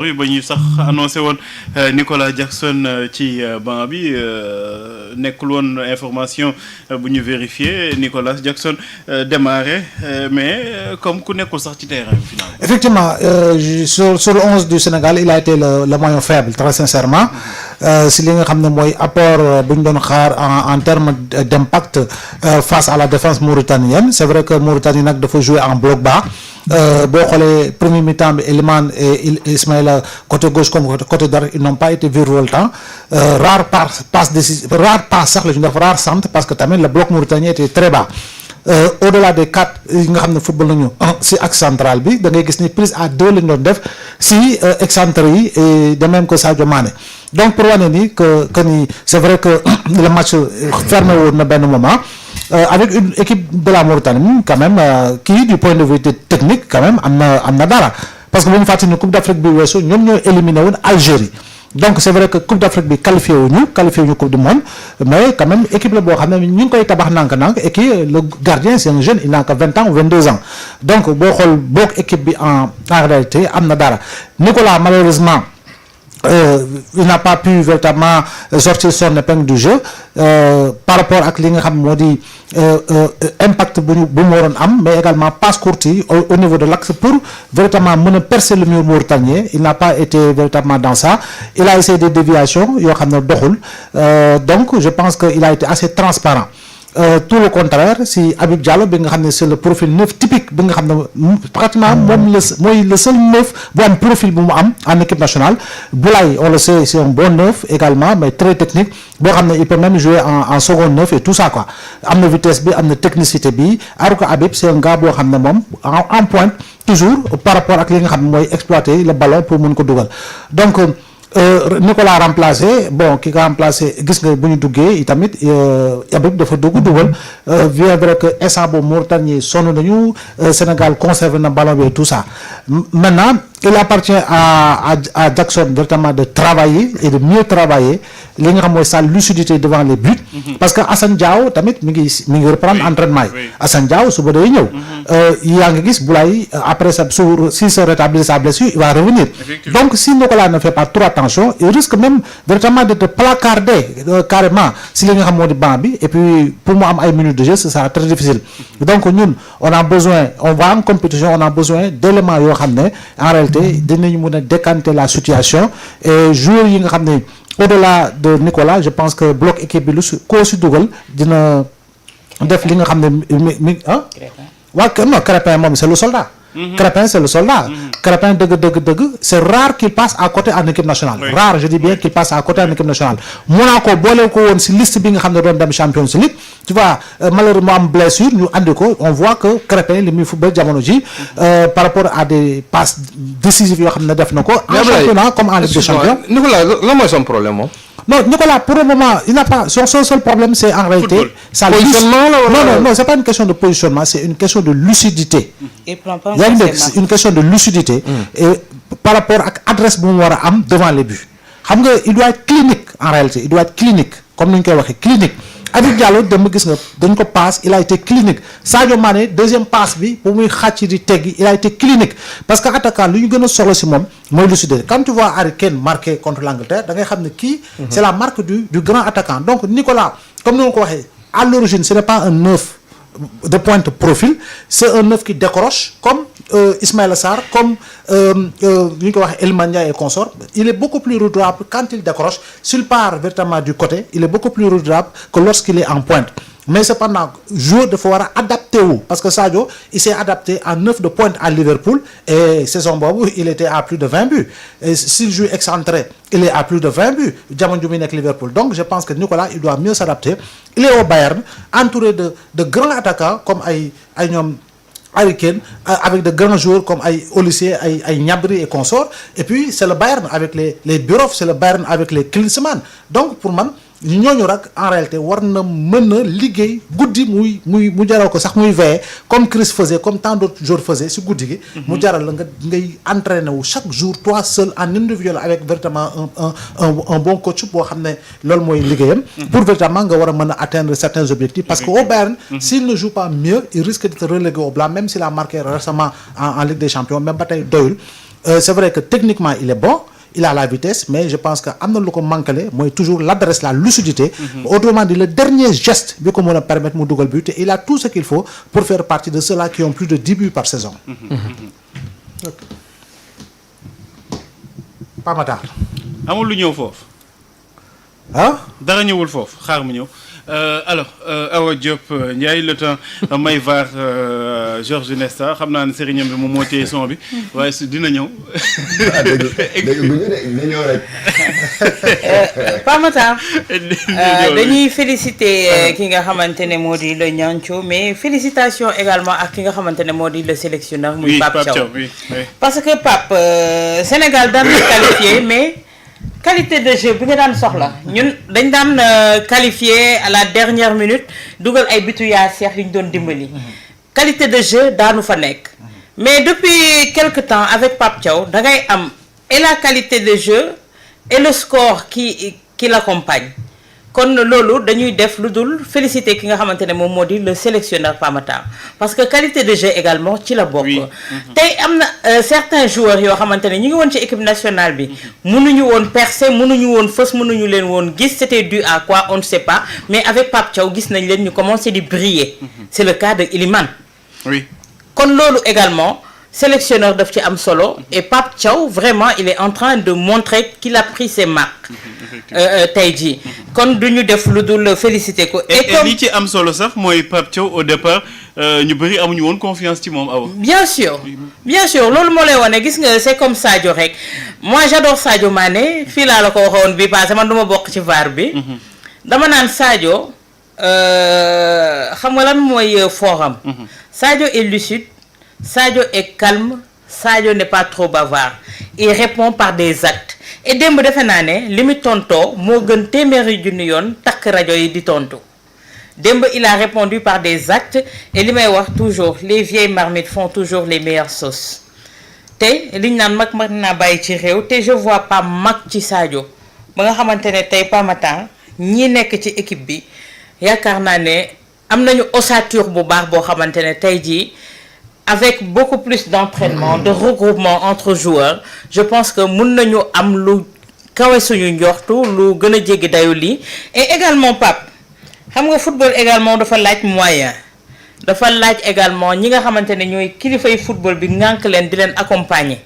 oui ba ñu sax annoncé woon Nicolas Jackson ci banc bi nekkul woon information bu ñu vérifié Nicolas Jackson démarré mais comme ku nekkul sax ci terrain bi finalement. Effectivement sur le 11 du Sénégal il a été le maillon faible très sincèrement si li nga xam ne mooy apport bu ñu doon xaar en termes d'impact face à la défense mauritanienne c'est vrai que Mauritanie nag dafa jouer en bloc bas. boo xoolee premier mi-temps bi Elimane et Ismaïla côté gauche comme côté droit ils n'ont pas été virevoltants rare passe sax la ñu def rare centre parce que tamit le bloc mauritanien était très bas au-delà des quatre yi nga xam ne football nañu si axe central bi da ngay gis ni prise à deux la ñu doon def si excentré yi et de même que Sadio Mané donc pour wane ni que ni c'est vrai que le match fermé woon na benn moment. Avec une équipe de la Mauritanie quand même qui du point de vue technique quand même am na dara parce que bu ñu fàttali ne Coupe d'Afrique bi weesu ñoom ñoo éliminé woon Algérie donc c'est vrai que Coupe d'Afrique bi qualifié wuñu Coupe du Monde mais quand même équipe la boo xam ne ñu ngi koy tabax nànk-nànk et qui le gardien c'est un jeune il n'a que 20 ans ou 22 ans donc boo xool boog équipe bi en réalité am na dara Nicolas malheureusement il n'a pas pu véritablement sortir son épingle du jeu par rapport ak li nga xam moo di impact bu mu waroon am mais également passe courte yi au niveau de l'axe pour véritablement mën a percer le mur mauritanien il n'a pas été véritablement dans ça il a essayé des déviations yoo xam ne doxul donc je pense que il a été assez transparent tout le contraire si Habib Diallo bi nga xam ne c'est le profil neuf typique bi nga xam ne pratiquement moom mooy le seul neuf bu am profil bu mu am en équipe nationale Boulaye on le sait c'est un bon neuf également mais très technique boo xam ne il peut même jouer en second neuf et tout ça quoi am na vitesse bi am na technicité bi alors que Habib c'est un gars boo xam ne moom en pointe toujours par rapport ak li nga xam ne mooy exploiter le ballon pour mën ko dugal donc Nicolas remplacé bon ki nga remplacé gis nga bu ñu duggee itamit Habib dafa dugal bien vrai que instant boobu Mauritanie sonn nañu Sénégal conserve na ballon bi et tout ça maintenant il appartient à Jackson véritablement de travailler et de mieux travailler li nga xam mooy sa lucidité devant les buts parce que Assane Diao tamit mi ngi reprendre entraînement yi Assane Diao suba day ñëw yaa ngi gis Boulaye après s'il se rétablit sa blessure il va revenir donc si Nicolas ne fait pas trop attention il risque même véritablement d'être placardé carrément si li nga xam moo di banc bi et puis pour mu am ay minutes de jeu ce sera très difficile donc ñun on va en compétition on a besoin d'éléments yoo xam ne en réalité dinañu mën a décanter la situation et joueurs yi nga xam ne au-delà de Nicolas je pense que bloc équipe bi lu si koo si dugal dina def li nga xam ne mi non Crépin moom c'est le soldat Crépin c'est le soldat Crépin dëgg c'est rare qu'il passe à côté en équipe nationale rare je dis bien qu'il passe à côté en équipe nationale Monaco boole ko woon si liste bi nga xam ne doon dem Champions League tu vois malheureusement am blessure ñu andi ko on voit que Crépin li muy football jamono ji par rapport à des passes décisives yoo xam ne def na ko en championnat comme en Ligue des Champions Nicolas lan mooy son problème moom non Nicolas pour le moment il n'a pas son seul problème c'est en réalité ça non c'est pas une question de positionnement c'est une question de lucidité c'est une question de lucidité et par rapport ak adresse bu mu war a am devant les buts xam nga il doit être clinique en réalité il doit être clinique comme ni ñu koy waxee clinique Habib Diallo dem gis nga dañ ko passe il a été clinique Sadio Mané deuxième passe bi bu muy xàcc di teggi il a été clinique parce que attaquant lu ñu gën a soxla si moom mooy lucidité quand tu vois Harry Kane marqué contre l'Angleterre da ngay xam ne kii c'est la marque du grand attaquant donc Nicolas comme ni ma ko waxee à l'origine ce n'est pas un neuf de pointe profil c'est un neuf qui décroche comme Ismaïla Sarr comme ñu ko waxee Iliman Ndiaye et consort il est beaucoup plus redouable quand il décroche s'il part véritablement du côté il est beaucoup plus redouable que lorsqu'il est en pointe mais cependant joueur dafa war a adapté wu parce que Sadio il s'est adapté en neuf de pointe à Liverpool et saison boobu il était à plus de 20 buts et s'il joue excentré il est à plus de 20 buts jamono ju muy nekk Liverpool donc je pense que Nicolas il doit mieux s'adapter il est au Bayern entouré de grands attaquants comme ay ñoom Harry Kane avec de grands joueurs comme ay Olysée ay Gnabry et consorts et puis c'est le Bayern avec les Bürov c'est le Bayern avec les Klinsmann donc pour man ñooñu rek en réalité war na mën a liggéey guddi mu jaral ko sax muy veiller comme Chris faisait comme tant d'autres joueurs faisaient si guddi gi mu jaral la ngay entraîner wu chaque jour toi seul en individuel avec véritablement un bon coach boo xam ne loolu mooy liggéeyam pour véritablement nga war a mën a atteindre certains objectifs parce que au Bayern s'il ne joue pas mieux il risque d'être relégué au blanc même s'il a marqué récemment en Ligue des Champions même ba tey doyul c'est vrai que techniquement il est bon, il a la vitesse, mais je pense que am na lu ko manqué mooy toujours l'adresse, la lucidité. Autrement dit, le dernier geste bi ko mën a permettre mu dugal but, et il a tout ce qu'il faut pour faire partie de ceux-là qui ont plus de 10 buts par saison. Pape Matar. amul lu ñëw foofu. ah. dara ñëwul foofu xaar mu ñëw alors Awa Diop Ndiaye le temps may var Georges Nesta xam naa ne sëriñam bi moom moo téye son bi waaye su dina ñëw. dégg bu ñu de ñëw rek. Pape Matar dañuy féliciter ki nga xamante ne moo di le Niancho, mais félicitations également ak ki nga xamante ne moo di le sélectionneur muy Pape Thiaw. Parce que Pape Sénégal daan na qualifié, mais qualité de jeu bi nga daan soxla ñun dañ daan qualifié à la dernière minute dugal ay bitu yaa seex yu ñu doon dimbali. Qualité de jeu daanu fa nekk. Mais depuis quelque temps avec Pape Thiaw da ngay am et la qualité de jeu et le score qui l'accompagne. kon loolu dañuy def lu dul féliciter ki nga xamante ne moom moo di le sélectionneur Pape Matar parce que qualité de jeu également ci la bokk. tey am na certains joueurs yoo xamante ne ñu ngi woon ci équipe nationale bi mënuñu woon percer mënuñu woon fës mënuñu leen woon gis c'était dû à quoi on ne sait pas, mais avec Pape Thiaw gis nañ leen ñu commencer di briller. C'est le cas de Iliman. Oui. kon loolu également sélectionneur daf ci am solo et Pape Thiaw vraiment il est en train de montrer qu'il a pris ses marques. tey jii kon duñu def lu dul féliciter ko. et li ci am solo sax mooy Pape Thiaw au départ ñu bëri amuñu woon confiance ci moom Awa. bien sûr loolu moo lay wane gis nga c'est comme Sadio rek moi j'adore Sadio Mané fii laa la ko waxoon bi passé man du ma bokk ci VAR bi. dama naan Sadio xam nga lan mooy forum. Sadio est lucide, Sadio est calme, Sadio n'est pas trop bavard, il répond par des actes. Et démb defe naa ne li mu tontoo moo gën téeméeri junni yoon takk rajo yi di tontu démb il a répondu par des actes et li may wax toujours les vieilles marmites font toujours les meilleures sauces tey liñ naan mag naa bàyyi ci réew te je vois pas mag ci Sadio ba nga xamante ne tey Pape Matar ñi nekk ci équipe bi yaakaar naa ne am nañu ossature bu baax boo xamante ne tey jii avec beaucoup plus d'entraînement, de regroupement entre joueurs, je pense que mun nañu am lu kawe suñu njortu lu gën a jéggi dayu lii. Et également Pape xam nga football également dafa laaj moyen dafa laaj également ñi nga xamante ne ñooy kilifay football bi ngànk leen di leen accompagner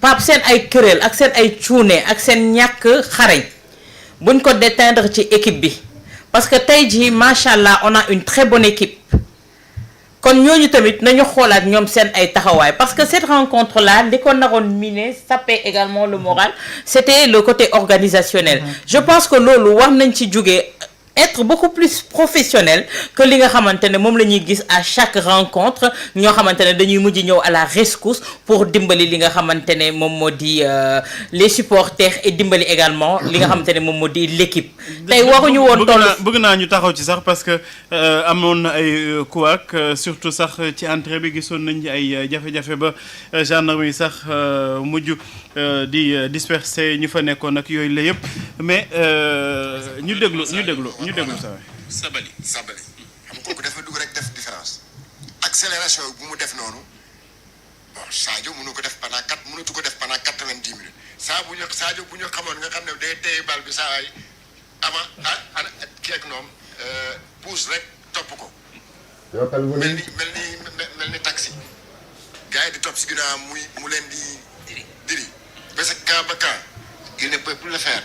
Pape seen ay kuréel ak seen ay cuune ak seen ñàkk xarañ buñ ko déteindre ci équipe bi parce que tey jii macha allah on a une très bonne équipe. kon ñooñu tamit nañu xoolaat ñoom seen ay taxawaay parce que cette rencontre là li ko naroon miné saper également le moral c'était le côté organisationnel. Je pense que loolu war nañ ci jóge être beaucoup plus professionnel que li nga xamante ne moom la ñuy gis à chaque rencontre ñoo xamante ne dañuy mujj ñëw à la rescousse pour dimbali li nga xamante ne moom moo di les supporters et dimbali également li nga xamante ne moom moo di l'équipe. tey waruñu woon toll bëgg naa ñu taxaw ci sax parce que amoon na ay couac surtout sax ci entrée bi gisoon nañ ay jafe-jafe ba gendarme yi sax mujj di disperser ñu fa nekkoon ak yooyu la yëpp mais ñu déglu Sabali xam nga kooku dafa dugg rek def différence accélération bu mu def noonu bon Sadio mënu ko def mënatu ko def pendant 90 minutes Sadio bu ñu xamoon nga xam ne day téye bal bi saa waay avant kii ak noom pousse rek topp ko. mel ni taxi gars yi di topp si ginnaaw mu leen di diri parce que camp ba camp il ne peut plus le faire.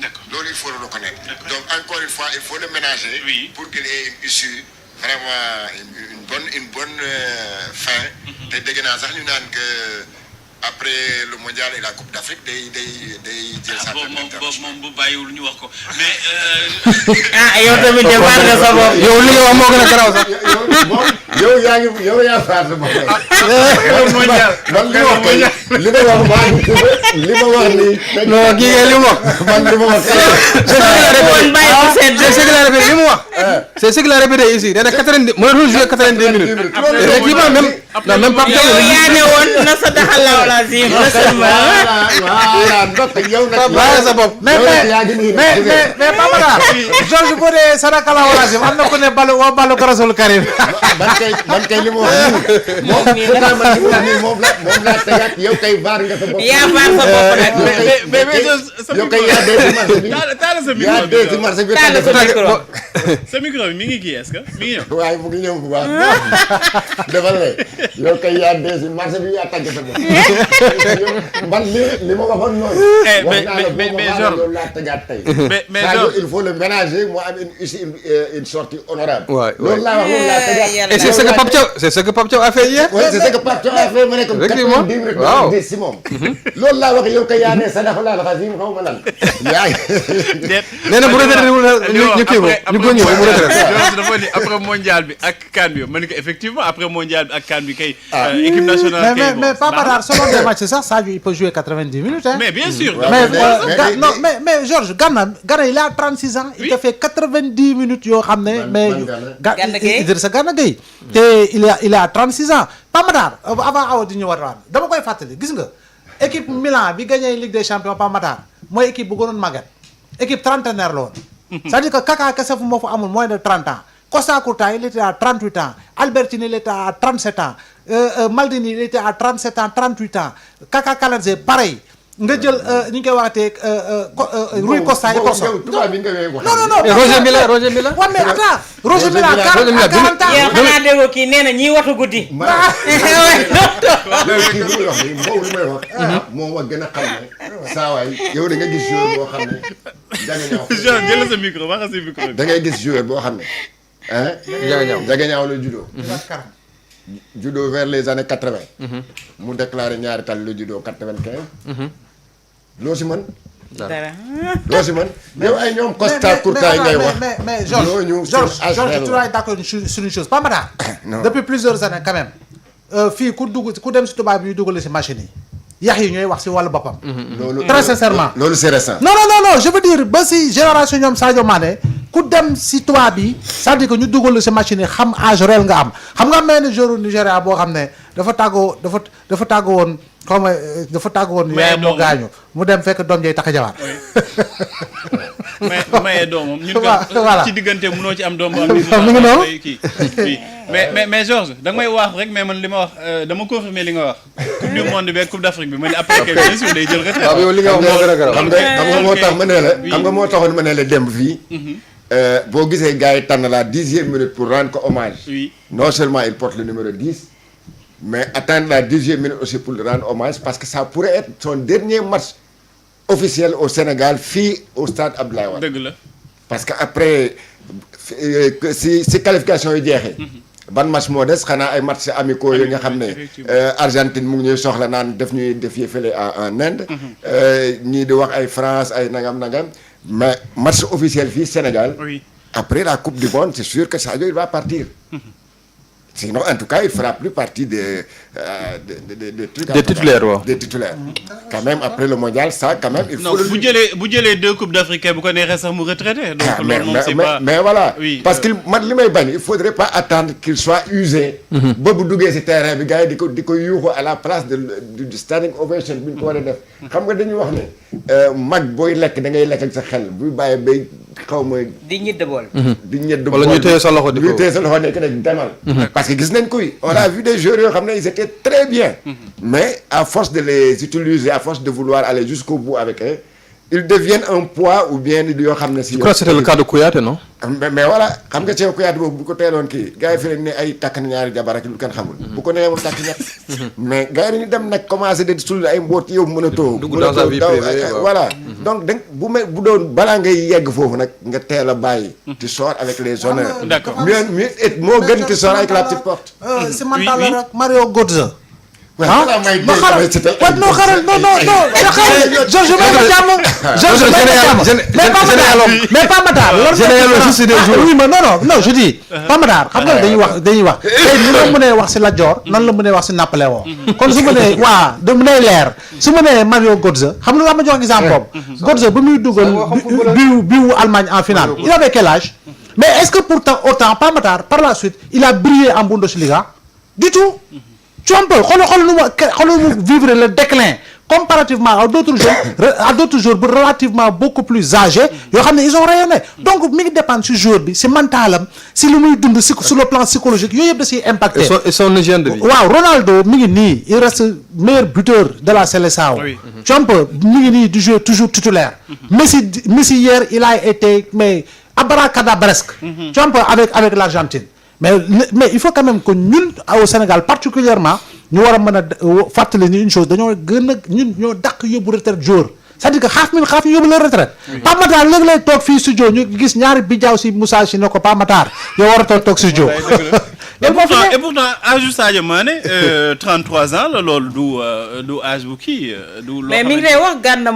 D'accord. Donc il faut le reconnaître. D'accord. Donc encore une fois, il faut le ménager pour qu'il ait une issue vraiment une bonne fin. te dégg naa sax ñu naan que après le mondial et la coupe d'Afrique day jël sa moom bu bàyyiwul ñu wax ko mais yow tamit de baal nga sa bopp yow li nga wax moo gën a garaaw sax yow yaa faat sa bopp mondial man li ma wax nii non kii li mu wax man li ma wax c'est ce qu'il a répété ici nee na 90 mënatul jouer 82 minutes effectivement même Pape Thiaw yaa ne woon na sa daxal la wala si voilà ndokk yow nag. bàyyi sa bopp. mais Pamada Georges boo dee Sadaka la wala am na ku ne balu ko Rasul Karim. man kay li ma wax nii. moom pourtant man li ma wax nii moom laa tegaat yow kay vaar nga sa bopp. yaa vaar sa bopp nag. yow kay yaa dee ci marché bi. taala sa micro yaa dee ci marché bi. taal sa micro. sa micro bi mi ngi kii est-ce que mi ngi ñëw. waaye mu ngi ñëw bu baax. defal ne yow kay yaa dee ci marché bi yaa tàgg sa bopp. man li ma waxoon noonu. wax naa la boo ma xaaral loolu laa tegaat tey. mais Sadio il faut le ménager mu am une sortie honorable. Ouais, loolu laa wax loolu laa tegaat. Et c'est ce que Pape Thiaw a fait hier. oui c'est ce que Pape Thiaw a fait ma ne ko 90 minutes waaw des si moom. loolu laa wax yow kay yaa ne sadaxalaa la xasim xaw ma lan. yaa nee na bu retraité ñu kii ko ñu ko ñëw mu retraité. dafa ni après mondial bi ak CAN bi ma ne ko effectivement après mondial bi ak CAN bi kay. équipe nationale kay mais Pamada selon des matchs sax Sadio il peut jouer 90 minutes hein. mais bien sûr. mais Georges Gana il a 36 ans. il te fait 90 minutes yoo xam ne. mais Gana Gueye Idrissa Gana Gueye te il a 36 ans Pamada avant awa di ñëwaat waan dama koy fàttali gis nga équipe Milan bi gagné Ligue des Champions Pamada mooy équipe bu gënoon màgget équipe trentenaire la woon. c'est-à-dire que Kaka kese fu moo fa amul moins de 30 ans Costa Curta il était à 38 ans Albertini il était à 37 ans Maldini il était à 37 ans 38 ans Kaka Kaladze pareil. nga jël ni ñu koy waxatee Rui Costa et Corso. non. Roger Milla. waaw mais attends. Roger Milla à 40 ans. yow xanaa déggoo kii nee na ñiy watu guddi. kii bi muy wax nii moom li may wax. moom wax gën a xam ne. saa waay yow da nga gis joueur boo xam ne. Jean jël sa micro wax sa micro bi. da ngay gis joueur boo xam ne. Ndiaga la judo. judo vers les années 80. mu déclaré ñaari tal la judo 95. loo si mën. dara. loo si mën yow ay ñoom Costa Curta yi ngay wax. mais Georges tu dois être d'accord sur une chose Pamada. depuis plusieurs années quand même. fii ku dem si tubaab bi ñu dugal si machine yi. yax yi ñooy wax si wàllu boppam. très sincèrement. loolu c'est récent. non je veux dire ba si génération ñoom Sadio Mané ku dem si tubaab bi c'est-à-dire que ñu dugal si machine yi xam âge réel nga am xam nga am na benn joueur Nigéria boo xam ne dafa tàggoo woon xaw ma dafa tàggoo woon. yaayam moo gaañu mu dem fekk doom jay tax a jawaar. maye doomam ñun voilà ci diggante mënoo ci am doom bu am mi ngi noonu kii mais Georges da nga may wax rek mais man li ma wax dama confirmer li nga wax coupe du monde bi ak coupe d'Afrique bi ma ne après que bien sûr day jël retraite. waaw yow li nga wax moo gën a garaaw. xam nga moo tax ma ne la. xam nga moo taxoon ma ne la démb fii. boo gisee gars yi tànn la 10e minute pour rendre ko hommage. oui non seulement il porte le numéro 10. mais attendre la 10e minute aussi pour le rendre hommage parce que ça pourrait être son dernier match officiel au Sénégal fii au stade Abdoulaye Wade. dëgg la. parce que après si qualification yi jeexee. ban match moo des xanaa ay match amicaux yi nga xam ne Argentine mu ngi ñuy soxla naan def ñuy défier fële en Inde. ñii di wax ay France ay nangam mais match officiel fii Sénégal. oui après la coupe du monde c'est sûr que Sadio il va partir. Sinon, en tout cas, il ne fera plus partie des trucs. Des titulaires, waaw. Des titulaires. Quand même, après le mondial, ça, quand même, il faut. non bu jëlee 2 coupes d'Afrique bu ko neexee sax mu retraité. donc loolu moom c'est pas mais voilà. oui parce que man li may bañ il faudrait pas attendre qu'il soit usé. ba bu duggee ci terrain bi gars yi di ko yuuxu à la place du standing ovation bi ñu ko war a def. xam nga dañuy wax ne mag booy lekk da ngay lekk ak sa xel buy bàyyi bay xaw ma. di ñidd bool. di ñedd bool wala ñu téye sa loxo di ko ñu téye sa loxo nekk nag demal. parce que gis nañ ko on a vu des joueurs yoo xam ne ils étaient très bien. mais à force de les utiliser à force de vouloir aller jusqu'au bout avec eux ils deviennent un poids ou bien yoo xam ne si. je crois que c'était le cas de Kouyaté non. mais voilà xam nga Cheikhou Kouyaté boobu bu ko teeloon kii gars yi fi ne ay takk na ñaari jabar ak lu kenn xamul. bu ko nee moom takk ñett. mais gars yi dañu dem nag commencé de sulli ay mboot yow mën a too. dugg dans sa vie privée voilà donc da bu doon balaa ngay yegg foofu nag nga teel a bàyyi. tu sors avec les honneurs. d'accord mieux et moo gën tu sors avec la petite porte. si mental la rek Mario Götze. ah non xaaral Georges may ma jàmm. Georges may ma jàmm mais pas Matar. oui mais non je dis. pas Matar xam nga dañuy wax tey ni la mënee wax si Lat Dior nan la mënee wax si Napoléon. kon su ma nee da mu nee leer su ma nee Mario Götze xam nga ma jox exemple boobu. Götze ba muy dugal biwu Allemagne en finale il avait quel âge. mais est-ce que pourtant autant pas Matar par la suite il a brillé en Bundesliga du tout. tu vois xoolal nu mu vivre le déclin comparativement à d'autres joueurs relativement beaucoup plus âgés yoo xam ne ils ont rayonné donc mi ngi dépendre si joueur bi si mentalam si lu muy dund si sur le plan psychologique yooyu yëpp da siy impacté. et son hygiène de vie. waaw Ronaldo mi ngi nii il reste meilleur buteur de la Seleção. Trump mi ngi nii du jouer toujours titulaire. Messi hier il a été mais abracadabresque. Trump avec l'Argentine. mais il faut quand même que ñun au Sénégal particulièrement ñu war a mën a fàttali ni une chose dañoo gën a ñun ñoo dàq yóbbu retraite joueur c'est-à-dire que xaaf ñu yóbbu la retraite. Pape Matar léegi lay toog fii studio ñu gis ñaari bijaaw si Moussa si ne ko Pape Matar yow war a toog studio. et pourtant âge Sadio Mané 33 ans la loolu du âge bu kii du loo mais mi ngi lay wax Gana